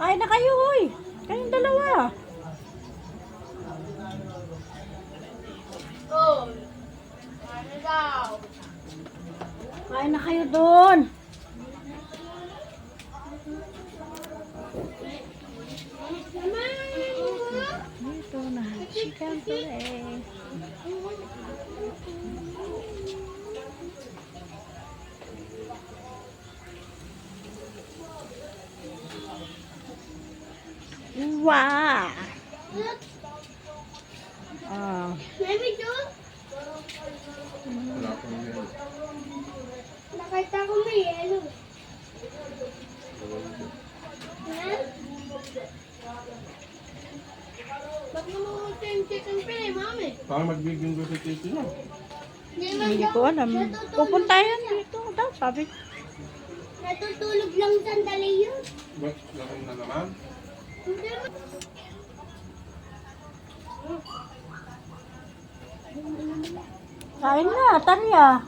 Kain na kayo, hoy. Kayong dalawa. Kain na kayo doon. Dito na. Chicken fillet. Wow! Ah. Baby John? Wala pang yelo. Nakita ko may yelo. Ha? Ba't mo mamunta yung chicken fillet, mami? Parang magbiging ko sa titi niya. Hindi ko alam. Pupunta yan dito daw, sabi. Natutulog lang sandali yun. Ba't lasing na naman? Hindi mo. Kain na, Tanya.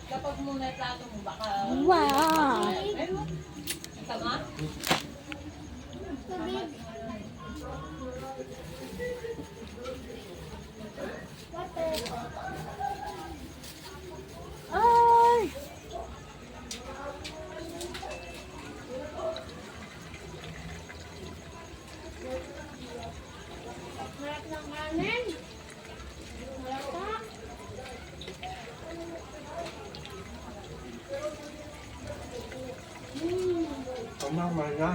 Kapag muna yung plato mo, baka... Wow! Tama? Ay! Harap ng kanin. Malata. Tama na.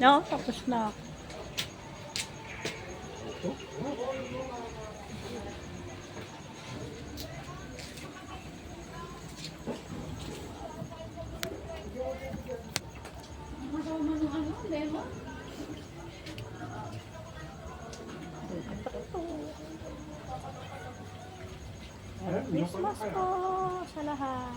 No, tapos na ako. Christmas po sa lahat.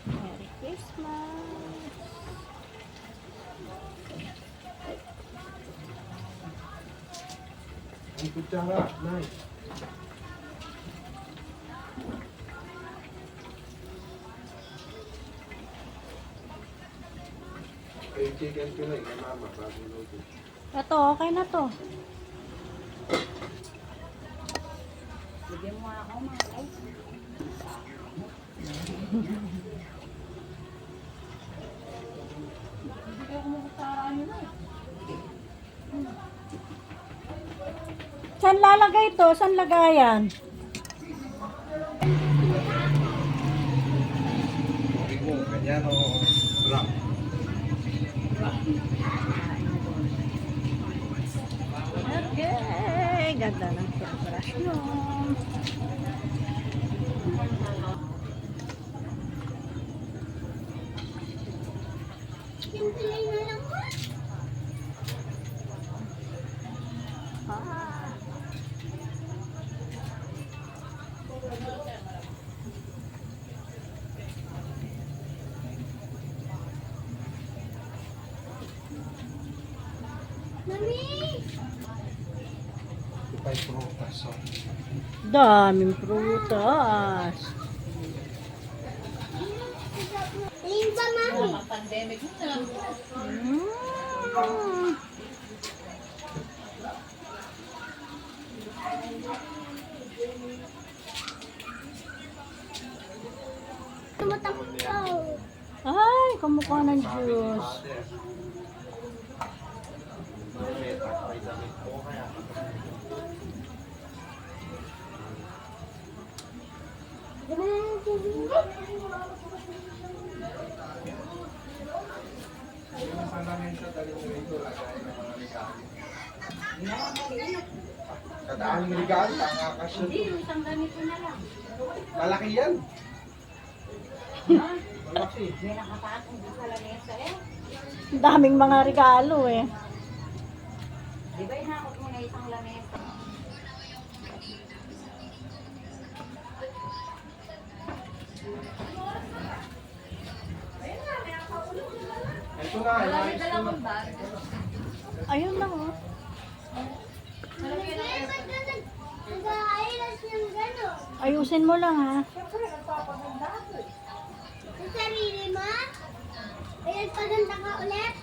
Merry Christmas. Ang kutsara, Nay. Ay, chicken fillet kay mama, bago luto. Ito, okay na to. Bigyan mo ako mga guys. Hindi kayo kumukutsaraan nyo na eh. Saan lalagay to? Saan lagayan? Tubig mo, ganyan o wrap. Okay, ganda ng celebration. Chicken fillet na lang po. Ah. Mami! Ipay prutas. So. Daming prutas. Alin ba, mami? Mga pandemic mo na. Mm. Tumatakbo. Ay, kumukha ng juice. Ganun ang tubig. sa talim mo rito, lagay ng mga regalo. Kadaang regalo, nakakasya Hindi, to. isang ganito na lang. Malaki yan. Ha? Malaki. May nakapatong doon sa lamesa eh. Ang daming mga regalo eh. Di ba inakot mo na isang lamesa? Ito na, inayos ko na. bag. Ayun lang oh. Nag-ailas ng gano'n. Ayusin mo lang ha. Sa sarili mo? Ay, nagpaganda ka ulit?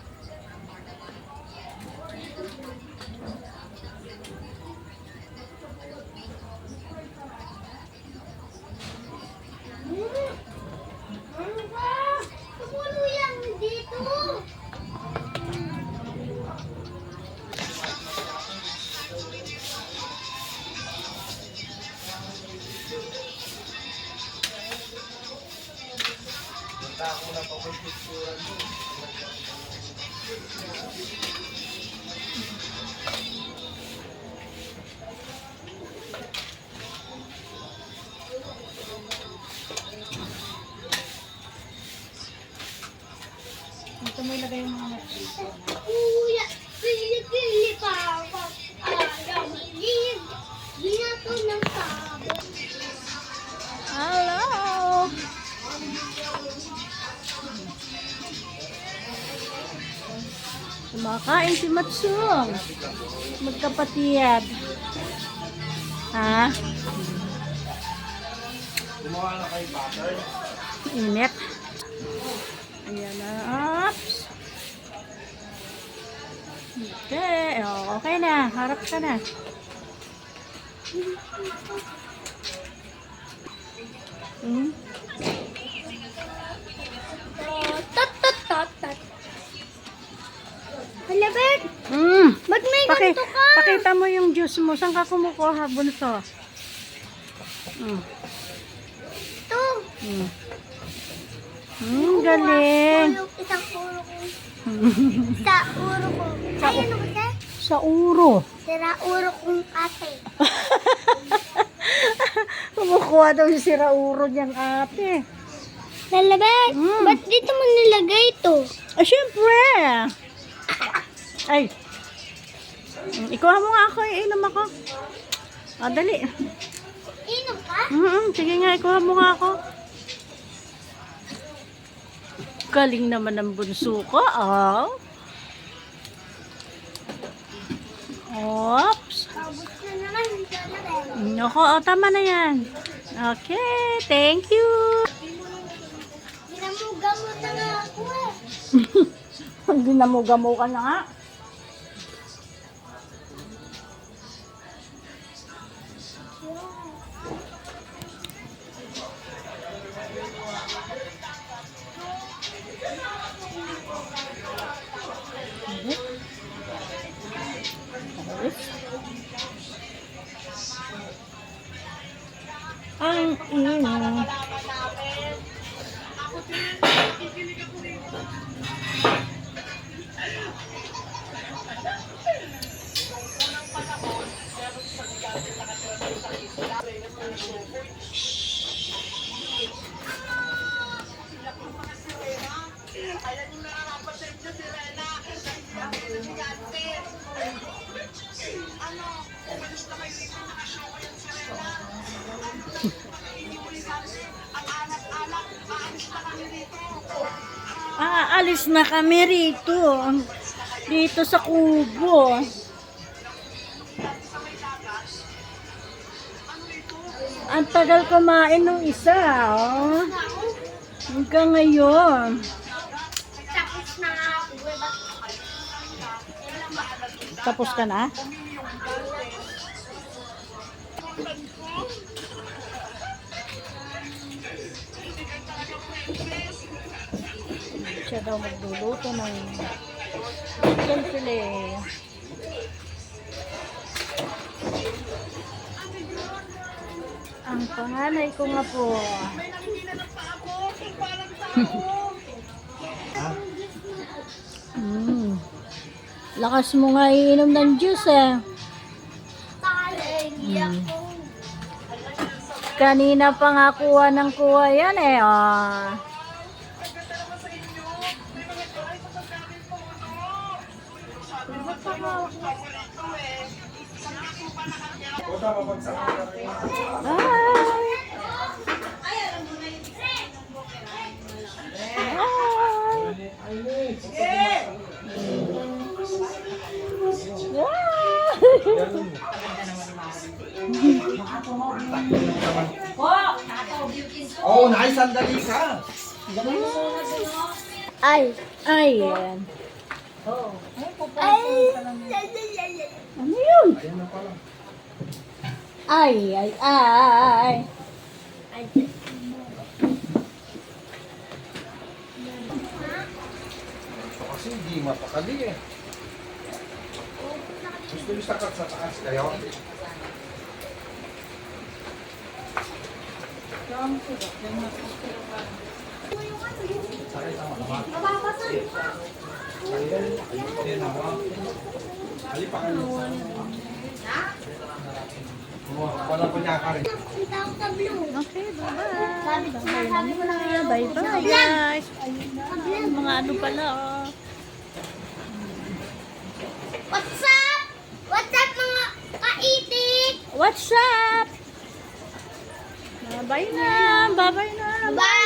Ano ba? Kapulo yan dito. Punta ako na pagpipicturan mo. Dito mo ilagay yung mga Kuya, kili-kili pa ako. Ayaw, maliit. Ginato ng sabon. Hello! Kumakain si Matsung. Magkapatid. Ha? Gumawa na kayo butter. Init. Ayan na. Oops. Okay. Oh, okay na. Harap ka na. Hmm? Tat, tat, tat, tat. Hala, Bert. Mm. Ba't may ganito ka? Pakita mo yung juice mo. Saan ka kumukuha, bunso? Mm. Ito. Mm. Galing. Isang uro ko. Sa uro ko. Ay, ano ba siya? Sa uro. Sira uro kong ate. Kumukuha daw yung sirauro niyang ate. Lalabas, ba't dito mo nilagay ito? Ah, syempre. Ay. Ikuha mo nga ako. Inom ako. Ah, dali. Inom ka? Sige nga, ikuha mo nga ako. Galing naman ng bunso ko. Oh. Oops. Tapos na naman. Lalabas. Nako, oh, tama na yan. Okay, thank you. Ginamog-gamot na nga ako eh. Hindi na mo gamo ka na nga. Ang ino. Alis na kami rito. Dito sa kubo. Ang tagal kumain nung isa. Oh. Hanggang ngayon. Tapos na nga ako. Tapos ka na? Siya daw magluluto ng chicken fillet. Ang panganay ko nga po. Lakas mo nga iinom ng juice eh. Hindi ako. Kanina pa nga kuha ng kuha yan eh. Oh. Punta mapagsak ko na rin. Bye! Oh, nice, sandali ka. Ay. Ay, yan. Ay. Ano yun? Ayan na pala. Ay, ay, ay. Ito kasi hindi mapakali eh. Gusto yung sakat sa taas kayo? Wala pa niya ka rin. Kita ko sa blue. Okay, bye-bye. Sabi mo na ngayon. Bye-bye, guys. Ayun, mga ano pala, oh. What's up? What's up mga kaitik? What's up? Bye na. Bye-bye na. Bye!